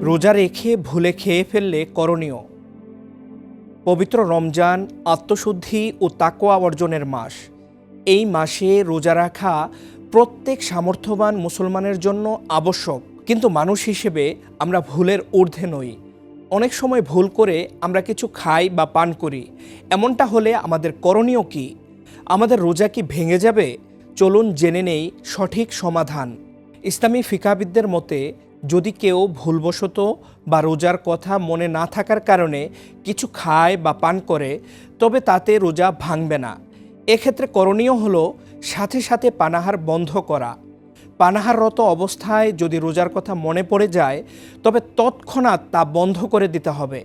রোজা রেখে ভুলে খেয়ে ফেললে করণীয়। পবিত্র রমজান আত্মশুদ্ধি ও তাকওয়া অর্জনের মাস। এই মাসে রোজা রাখা প্রত্যেক সামর্থ্যবান মুসলমানের জন্য আবশ্যক। কিন্তু মানুষ হিসেবে আমরা ভুলের ঊর্ধ্বে নই। অনেক সময় ভুল করে আমরা কিছু খাই বা পান করি। এমনটা হলে আমাদের করণীয় কি? আমাদের রোজা কি ভেঙে যাবে? চলুন জেনে নেই সঠিক সমাধান। ইসলামী ফিকহাবিদদের মতে যদি কেউ ভুলবশত বা রোজার কথা মনে না থাকার কারণে কিছু খায় বা পান করে, তবে তাতে রোজা ভাঙবে না। এক্ষেত্রে করণীয় হলো সাথে সাথে পানাহার বন্ধ করা। পানাহাররত অবস্থায় যদি রোজার কথা মনে পড়ে যায়, তবে তৎক্ষণাৎ তা বন্ধ করে দিতে হবে।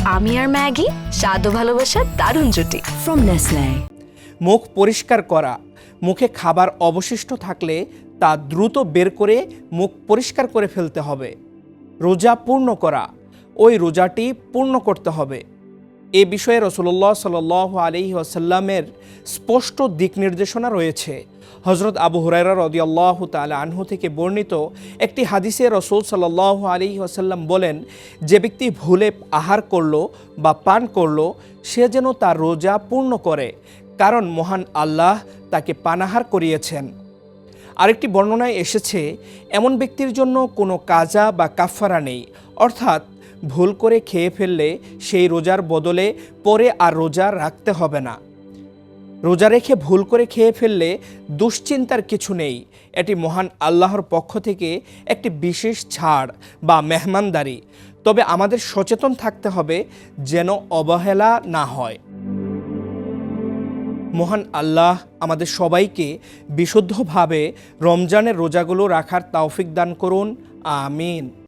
আমি আর ম্যাগি, স্বাদ ও ভালোবাসার দারুণ জুটি। From Nestle. মুখ পরিষ্কার করা। মুখে খাবার অবশিষ্ট থাকলে তা দ্রুত বের করে মুখ পরিষ্কার করে ফেলতে হবে। রোজা পূর্ণ করা। ওই রোজাটি পূর্ণ করতে হবে। এ বিষয়ে রাসূলুল্লাহ সাল্লাল্লাহু আলাইহি ওয়াসাল্লামের স্পষ্ট দিক নির্দেশনা রয়েছে। হযরত আবু হুরায়রা রাদিয়াল্লাহু তাআলা আনহু থেকে বর্ণিত একটি হাদিসে রাসূল সাল্লাল্লাহু আলাইহি ওয়াসাল্লাম বলেন, যে ব্যক্তি ভুলে আহার করলো বা পান করলো, সে যেন তার রোজা পূর্ণ করে, কারণ মহান আল্লাহ তাকে পানাহার করিয়েছেন। আরেকটি বর্ণনায় এসেছে, এমন ব্যক্তির জন্য কোনো কাজা বা কাফফারা নেই, অর্থাৎ ভুল করে খেয়ে ফেললে সেই রোজার বদলে পরে আর রোজা রাখতে হবে না। রোজা রেখে ভুল করে খেয়ে ফেললে দুশ্চিন্তার কিছু নেই। এটি মহান আল্লাহর পক্ষ থেকে একটি বিশেষ ছাড় বা মেহমানদারি। তবে আমাদের সচেতন থাকতে হবে যেন অবহেলা না হয়। মহান আল্লাহ আমাদের সবাইকে বিশুদ্ধভাবে রমজানের রোজাগুলো রাখার তৌফিক দান করুন। আমিন।